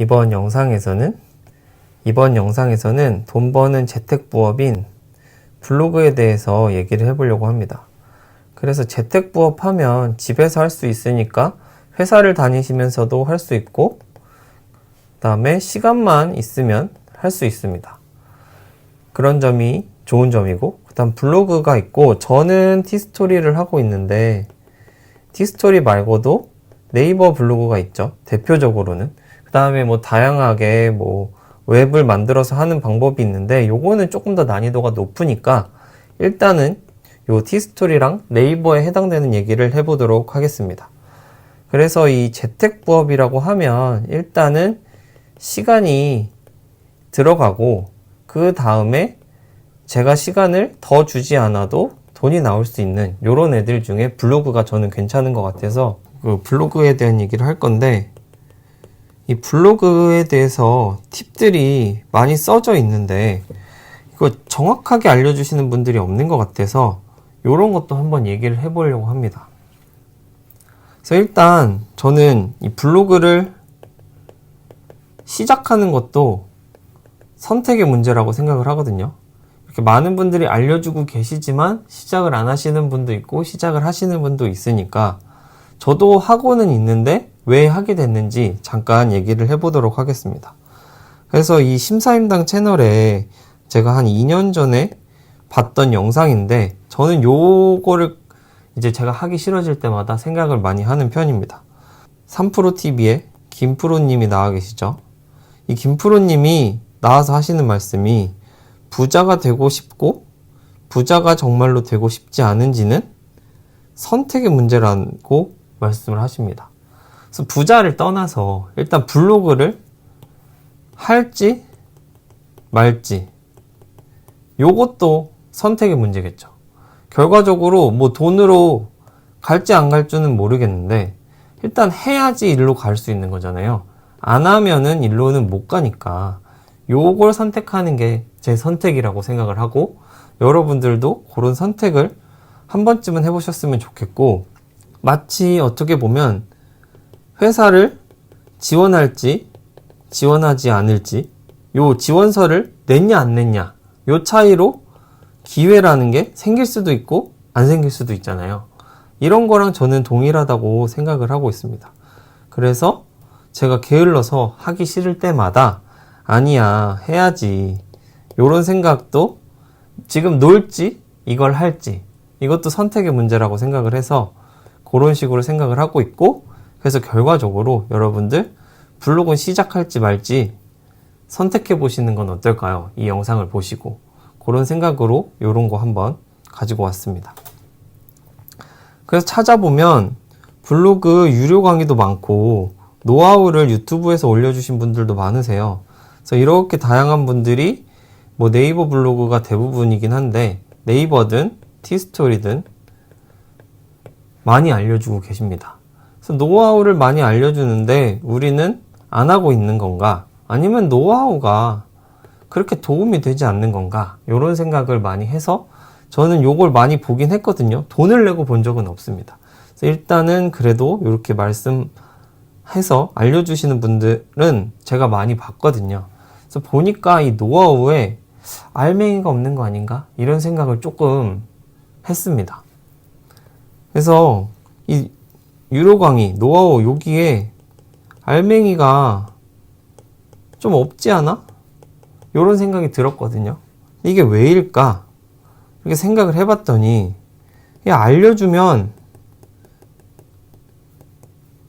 이번 영상에서는 돈 버는 재택부업인 블로그에 대해서 얘기를 해보려고 합니다. 그래서 재택부업 하면 집에서 할 수 있으니까 회사를 다니시면서도 할 수 있고, 그 다음에 시간만 있으면 할 수 있습니다. 그런 점이 좋은 점이고, 그 다음 블로그가 있고, 저는 티스토리를 하고 있는데, 티스토리 말고도 네이버 블로그가 있죠. 대표적으로는. 그 다음에 다양하게 웹을 만들어서 하는 방법이 있는데, 요거는 조금 더 난이도가 높으니까 일단은 요 티스토리랑 네이버에 해당되는 얘기를 해보도록 하겠습니다. 그래서 이 재택부업이라고 하면 일단은 시간이 들어가고, 그 다음에 제가 시간을 더 주지 않아도 돈이 나올 수 있는 요런 애들 중에 블로그가 저는 괜찮은 것 같아서 그 블로그에 대한 얘기를 할 건데, 이 블로그에 대해서 팁들이 많이 써져 있는데 이거 정확하게 알려주시는 분들이 없는 것 같아서 요런 것도 한번 얘기를 해보려고 합니다. 그래서 일단 저는 이 블로그를 시작하는 것도 선택의 문제라고 생각을 하거든요. 이렇게 많은 분들이 알려주고 계시지만 시작을 안 하시는 분도 있고 시작을 하시는 분도 있으니까, 저도 하고는 있는데 왜 하게 됐는지 잠깐 얘기를 해보도록 하겠습니다. 그래서 이 심사임당 채널에 제가 한 2년 전에 봤던 영상인데, 저는 요거를 이제 제가 하기 싫어질 때마다 생각을 많이 하는 편입니다. 3프로TV에 김프로님이 나와 계시죠. 이 김프로님이 나와서 하시는 말씀이, 부자가 되고 싶고 부자가 정말로 되고 싶지 않은지는 선택의 문제라고 말씀을 하십니다. 그래서 부자를 떠나서 일단 블로그를 할지 말지, 요것도 선택의 문제겠죠. 결과적으로 돈으로 갈지 안 갈지는 모르겠는데 일단 해야지 일로 갈 수 있는 거잖아요. 안 하면은 일로는 못 가니까 요걸 선택하는 게 제 선택이라고 생각을 하고, 여러분들도 그런 선택을 한 번쯤은 해보셨으면 좋겠고, 마치 어떻게 보면 회사를 지원할지 지원하지 않을지, 요 지원서를 냈냐 안 냈냐, 요 차이로 기회라는 게 생길 수도 있고 안 생길 수도 있잖아요. 이런 거랑 저는 동일하다고 생각을 하고 있습니다. 그래서 제가 게을러서 하기 싫을 때마다 아니야 해야지, 요런 생각도, 지금 놀지 이걸 할지, 이것도 선택의 문제라고 생각을 해서 그런 식으로 생각을 하고 있고, 그래서 결과적으로 여러분들 블로그 시작할지 말지 선택해 보시는 건 어떨까요? 이 영상을 보시고 그런 생각으로 요런 거 한번 가지고 왔습니다. 그래서 찾아보면 블로그 유료 강의도 많고 노하우를 유튜브에서 올려주신 분들도 많으세요. 그래서 이렇게 다양한 분들이 네이버 블로그가 대부분이긴 한데, 네이버든 티스토리든 많이 알려주고 계십니다. 그래서 노하우를 많이 알려주는데 우리는 안 하고 있는 건가? 아니면 노하우가 그렇게 도움이 되지 않는 건가? 이런 생각을 많이 해서 저는 요걸 많이 보긴 했거든요. 돈을 내고 본 적은 없습니다. 그래서 일단은 그래도 이렇게 말씀해서 알려주시는 분들은 제가 많이 봤거든요. 그래서 보니까 이 노하우에 알맹이가 없는 거 아닌가? 이런 생각을 조금 했습니다. 그래서 이 유료 강의, 노하우, 여기에 알맹이가 좀 없지 않아? 이런 생각이 들었거든요. 이게 왜일까? 이렇게 생각을 해봤더니, 알려주면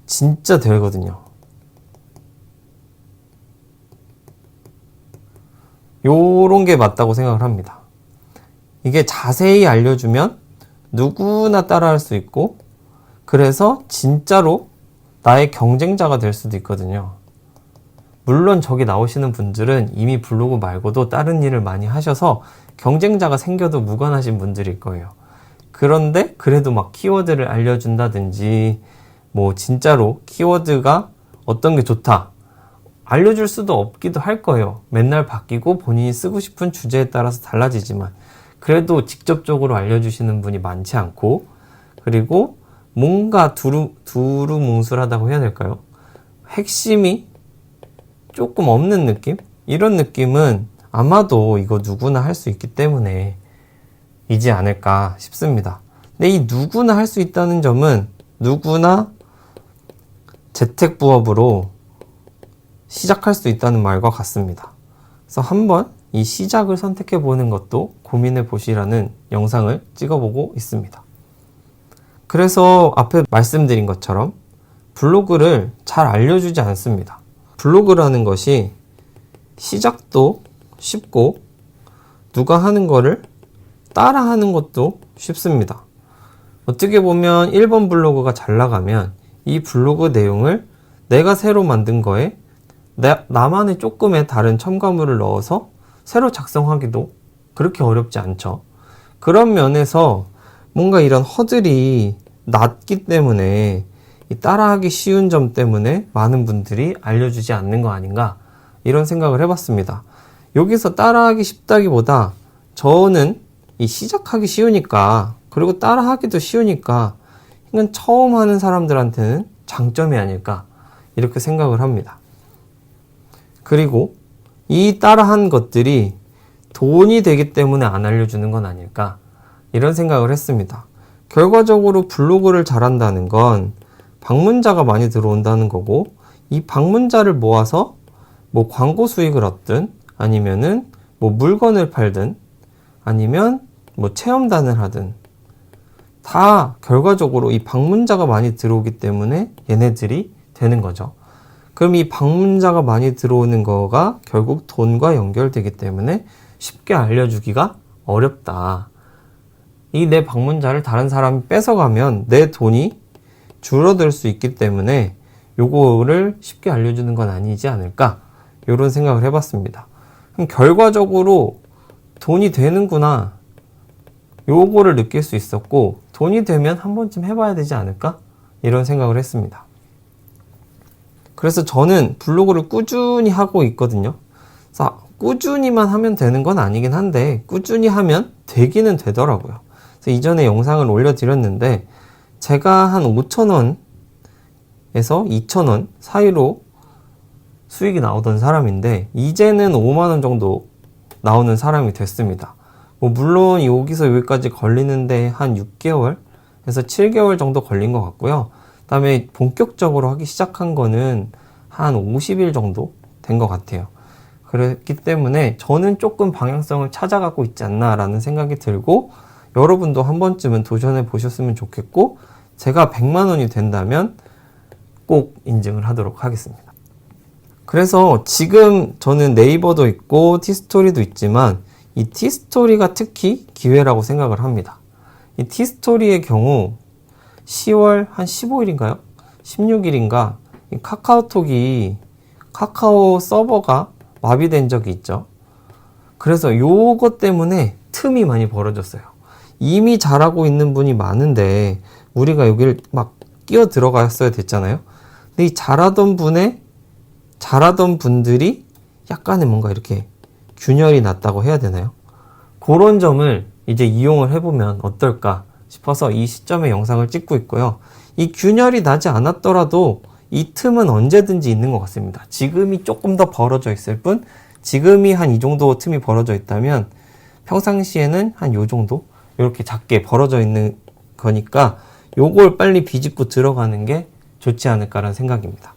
진짜 되거든요. 요런 게 맞다고 생각을 합니다. 이게 자세히 알려주면 누구나 따라할 수 있고, 그래서 진짜로 나의 경쟁자가 될 수도 있거든요. 물론 저기 나오시는 분들은 이미 블로그 말고도 다른 일을 많이 하셔서 경쟁자가 생겨도 무관하신 분들일 거예요. 그런데 그래도 키워드를 알려준다든지, 진짜로 키워드가 어떤 게 좋다 알려줄 수도 없기도 할 거예요. 맨날 바뀌고 본인이 쓰고 싶은 주제에 따라서 달라지지만, 그래도 직접적으로 알려주시는 분이 많지 않고, 그리고 뭔가 두루뭉술하다고 해야 될까요? 핵심이 조금 없는 느낌? 이런 느낌은 아마도 이거 누구나 할 수 있기 때문에 이지 않을까 싶습니다. 근데 이 누구나 할 수 있다는 점은 누구나 재택부업으로 시작할 수 있다는 말과 같습니다. 그래서 한번 이 시작을 선택해 보는 것도 고민해 보시라는 영상을 찍어보고 있습니다. 그래서 앞에 말씀드린 것처럼 블로그를 잘 알려주지 않습니다. 블로그라는 것이 시작도 쉽고 누가 하는 거를 따라 하는 것도 쉽습니다. 어떻게 보면 1번 블로그가 잘 나가면 이 블로그 내용을 내가 새로 만든 거에 나만의 조금의 다른 첨가물을 넣어서 새로 작성하기도 그렇게 어렵지 않죠. 그런 면에서 뭔가 이런 허들이 낮기 때문에 따라하기 쉬운 점 때문에 많은 분들이 알려주지 않는 거 아닌가 이런 생각을 해봤습니다. 여기서 따라하기 쉽다기보다 저는 이 시작하기 쉬우니까 그리고 따라하기도 쉬우니까 이건 처음 하는 사람들한테는 장점이 아닐까 이렇게 생각을 합니다. 그리고 이 따라한 것들이 돈이 되기 때문에 안 알려주는 건 아닐까 이런 생각을 했습니다. 결과적으로 블로그를 잘한다는 건 방문자가 많이 들어온다는 거고 이 방문자를 모아서 뭐 광고 수익을 얻든 아니면은 뭐 물건을 팔든 아니면 뭐 체험단을 하든 다 결과적으로 이 방문자가 많이 들어오기 때문에 얘네들이 되는 거죠. 그럼 이 방문자가 많이 들어오는 거가 결국 돈과 연결되기 때문에 쉽게 알려주기가 어렵다. 이 내 방문자를 다른 사람이 뺏어가면 내 돈이 줄어들 수 있기 때문에 요거를 쉽게 알려주는 건 아니지 않을까 이런 생각을 해봤습니다. 그럼 결과적으로 돈이 되는구나 요거를 느낄 수 있었고 돈이 되면 한 번쯤 해봐야 되지 않을까 이런 생각을 했습니다. 그래서 저는 블로그를 꾸준히 하고 있거든요. 그래서 꾸준히만 하면 되는 건 아니긴 한데 꾸준히 하면 되기는 되더라고요. 그래서 이전에 영상을 올려드렸는데 제가 한 5,000원에서 2,000원 사이로 수익이 나오던 사람인데 이제는 5만원 정도 나오는 사람이 됐습니다. 뭐 물론 여기서 여기까지 걸리는데 한 6개월에서 7개월 정도 걸린 것 같고요. 그 다음에 본격적으로 하기 시작한 거는 한 50일 정도 된 것 같아요. 그렇기 때문에 저는 조금 방향성을 찾아가고 있지 않나 라는 생각이 들고 여러분도 한 번쯤은 도전해 보셨으면 좋겠고 제가 100만 원이 된다면 꼭 인증을 하도록 하겠습니다. 그래서 지금 저는 네이버도 있고 티스토리도 있지만 이 티스토리가 특히 기회라고 생각을 합니다. 이 티스토리의 경우 10월 한 15일인가요? 16일인가 카카오톡이 카카오 서버가 마비된 적이 있죠. 그래서 요것 때문에 틈이 많이 벌어졌어요. 이미 잘하고 있는 분이 많은데 우리가 여기를 막 끼어 들어갔어야 됐잖아요. 근데 이 잘하던 분들이 약간의 뭔가 이렇게 균열이 났다고 해야 되나요? 그런 점을 이제 이용을 해보면 어떨까 싶어서 이 시점에 영상을 찍고 있고요. 이 균열이 나지 않았더라도 이 틈은 언제든지 있는 것 같습니다. 지금이 조금 더 벌어져 있을 뿐 지금이 한 이 정도 틈이 벌어져 있다면 평상시에는 한 요 정도 이렇게 작게 벌어져 있는 거니까 요걸 빨리 비집고 들어가는 게 좋지 않을까라는 생각입니다.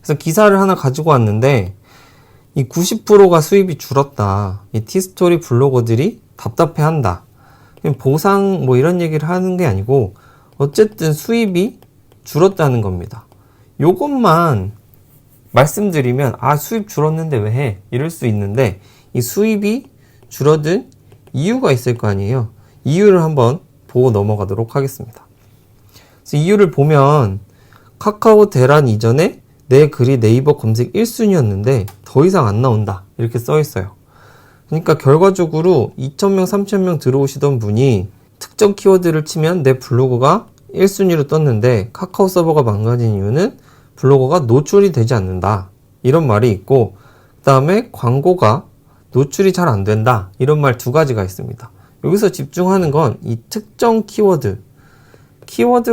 그래서 기사를 하나 가지고 왔는데 이 90%가 수입이 줄었다. 이 티스토리 블로거들이 답답해한다. 보상 뭐 이런 얘기를 하는 게 아니고 어쨌든 수입이 줄었다는 겁니다. 요것만 말씀드리면 수입 줄었는데 왜 해? 이럴 수 있는데 이 수입이 줄어든 이유가 있을 거 아니에요. 이유를 한번 보고 넘어가도록 하겠습니다. 그래서 이유를 보면 카카오 대란 이전에 내 글이 네이버 검색 1순위였는데 더 이상 안 나온다 이렇게 써 있어요. 그러니까 결과적으로 2,000명, 3,000명 들어오시던 분이 특정 키워드를 치면 내 블로그가 1순위로 떴는데 카카오 서버가 망가진 이유는 블로그가 노출이 되지 않는다 이런 말이 있고 그 다음에 광고가 노출이 잘 안 된다 이런 말 두 가지가 있습니다. 여기서 집중하는 건 이 특정 키워드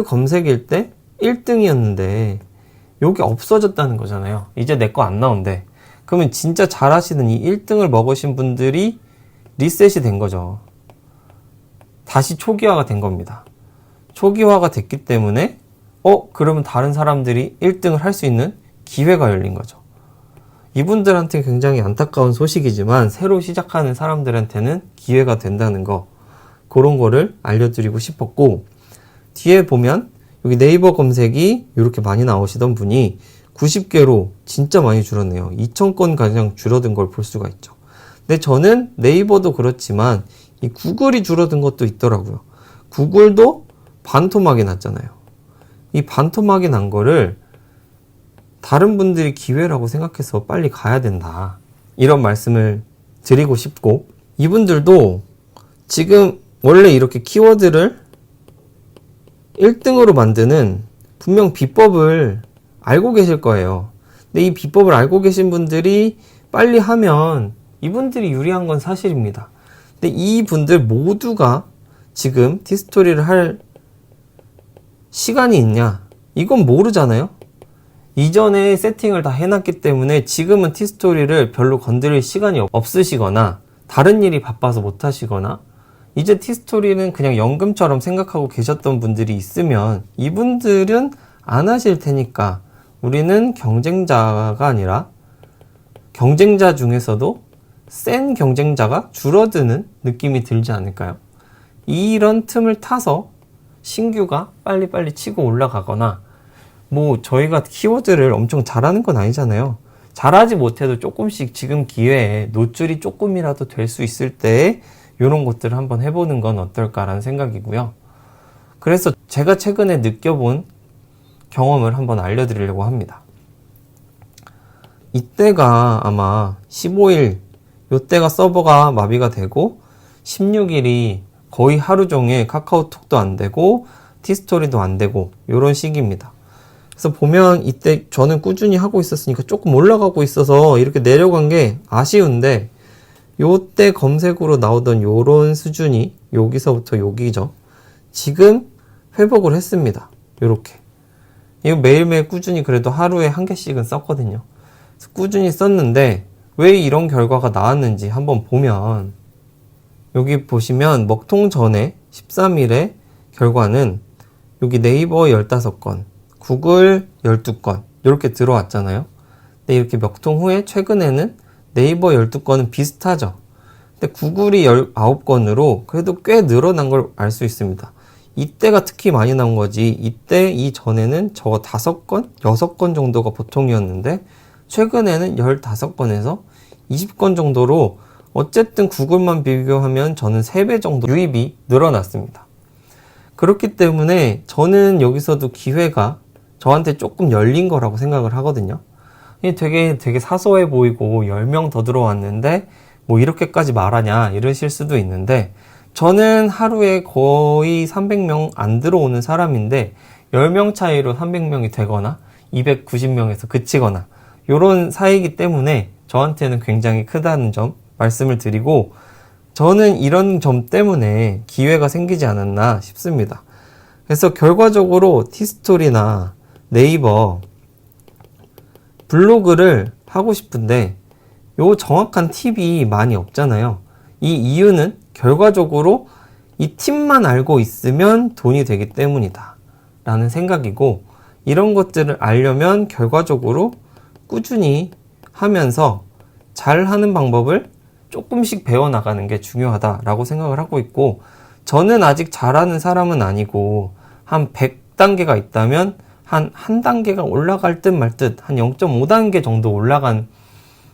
검색일 때 1등이었는데 요게 없어졌다는 거잖아요. 이제 내 거 안 나온대. 그러면 진짜 잘하시는 이 1등을 먹으신 분들이 리셋이 된 거죠. 다시 초기화가 된 겁니다. 초기화가 됐기 때문에 그러면 다른 사람들이 1등을 할 수 있는 기회가 열린 거죠. 이분들한테 굉장히 안타까운 소식이지만 새로 시작하는 사람들한테는 기회가 된다는 거, 그런 거를 알려드리고 싶었고, 뒤에 보면 여기 네이버 검색이 이렇게 많이 나오시던 분이 90개로 진짜 많이 줄었네요. 2,000건 가량 줄어든 걸 볼 수가 있죠. 근데 저는 네이버도 그렇지만 이 구글이 줄어든 것도 있더라고요. 구글도 반토막이 났잖아요. 이 반토막이 난 거를 다른 분들이 기회라고 생각해서 빨리 가야 된다, 이런 말씀을 드리고 싶고, 이분들도 지금 원래 이렇게 키워드를 1등으로 만드는 분명 비법을 알고 계실 거예요. 근데 이 비법을 알고 계신 분들이 빨리 하면 이분들이 유리한 건 사실입니다. 근데 이 분들 모두가 지금 티스토리를 할 시간이 있냐? 이건 모르잖아요? 이전에 세팅을 다 해놨기 때문에 지금은 티스토리를 별로 건드릴 시간이 없으시거나 다른 일이 바빠서 못 하시거나 이제 티스토리는 그냥 연금처럼 생각하고 계셨던 분들이 있으면 이분들은 안 하실 테니까 우리는 경쟁자가 아니라 경쟁자 중에서도 센 경쟁자가 줄어드는 느낌이 들지 않을까요? 이런 틈을 타서 신규가 빨리빨리 치고 올라가거나, 뭐 저희가 키워드를 엄청 잘하는 건 아니잖아요. 잘하지 못해도 조금씩 지금 기회에 노출이 조금이라도 될 수 있을 때 이런 것들을 한번 해보는 건 어떨까라는 생각이고요. 그래서 제가 최근에 느껴본 경험을 한번 알려드리려고 합니다. 이때가 아마 15일, 이때가 서버가 마비가 되고 16일이 거의 하루 종일 카카오톡도 안 되고 티스토리도 안 되고 이런 시기입니다. 그래서 보면 이때 저는 꾸준히 하고 있었으니까 조금 올라가고 있어서 이렇게 내려간 게 아쉬운데, 요때 검색으로 나오던 요런 수준이 여기서부터 여기죠. 지금 회복을 했습니다. 요렇게. 이거 매일매일 꾸준히 그래도 하루에 한 개씩은 썼거든요. 그래서 꾸준히 썼는데 왜 이런 결과가 나왔는지 한번 보면, 여기 보시면 먹통 전에 13일의 결과는 여기 네이버 15건, 구글 12건 이렇게 들어왔잖아요. 근데 이렇게 먹통 후에 최근에는 네이버 12건은 비슷하죠. 근데 구글이 19건으로 그래도 꽤 늘어난 걸 알 수 있습니다. 이때가 특히 많이 나온 거지, 이때 이전에는 저거 5건, 6건 정도가 보통이었는데 최근에는 15건에서 20건 정도로 어쨌든 구글만 비교하면 저는 3배 정도 유입이 늘어났습니다. 그렇기 때문에 저는 여기서도 기회가 저한테 조금 열린 거라고 생각을 하거든요. 되게 사소해 보이고 10명 더 들어왔는데 뭐 이렇게까지 말하냐 이러실 수도 있는데, 저는 하루에 거의 300명 안 들어오는 사람인데 10명 차이로 300명이 되거나 290명에서 그치거나 이런 사이이기 때문에 저한테는 굉장히 크다는 점 말씀을 드리고, 저는 이런 점 때문에 기회가 생기지 않았나 싶습니다. 그래서 결과적으로 티스토리나 네이버 블로그를 하고 싶은데 요 정확한 팁이 많이 없잖아요. 이 이유는 결과적으로 이 팁만 알고 있으면 돈이 되기 때문이다 라는 생각이고, 이런 것들을 알려면 결과적으로 꾸준히 하면서 잘하는 방법을 조금씩 배워나가는 게 중요하다라고 생각을 하고 있고, 저는 아직 잘하는 사람은 아니고 한 100단계가 있다면 한 단계가 올라갈 듯 말 듯 한 0.5단계 정도 올라간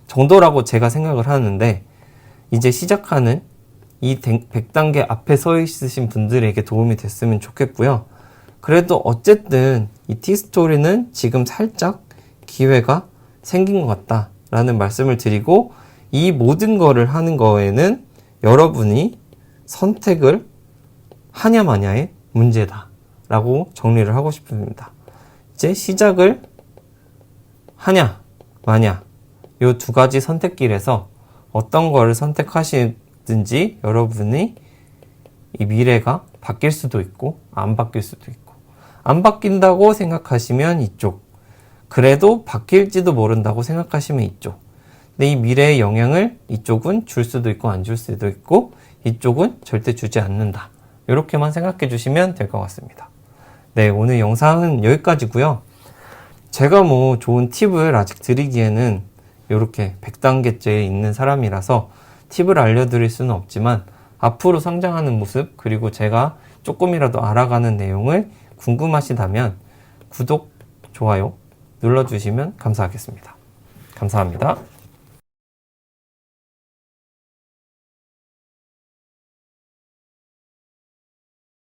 정도라고 제가 생각을 하는데, 이제 시작하는 이 100단계 앞에 서 있으신 분들에게 도움이 됐으면 좋겠고요. 그래도 어쨌든 이 티스토리는 지금 살짝 기회가 생긴 것 같다라는 말씀을 드리고, 이 모든 거를 하는 거에는 여러분이 선택을 하냐 마냐의 문제다 라고 정리를 하고 싶습니다. 이제 시작을 하냐 마냐 요 두 가지 선택길에서 어떤 거를 선택하시든지 여러분이 이 미래가 바뀔 수도 있고 안 바뀔 수도 있고, 안 바뀐다고 생각하시면 이쪽, 그래도 바뀔지도 모른다고 생각하시면 이쪽. 근데 이 미래의 영향을 이쪽은 줄 수도 있고 안 줄 수도 있고 이쪽은 절대 주지 않는다. 이렇게만 생각해 주시면 될 것 같습니다. 네, 오늘 영상은 여기까지고요. 제가 뭐 좋은 팁을 아직 드리기에는 이렇게 100단계째에 있는 사람이라서 팁을 알려드릴 수는 없지만 앞으로 성장하는 모습 그리고 제가 조금이라도 알아가는 내용을 궁금하시다면 구독, 좋아요 눌러주시면 감사하겠습니다. 감사합니다.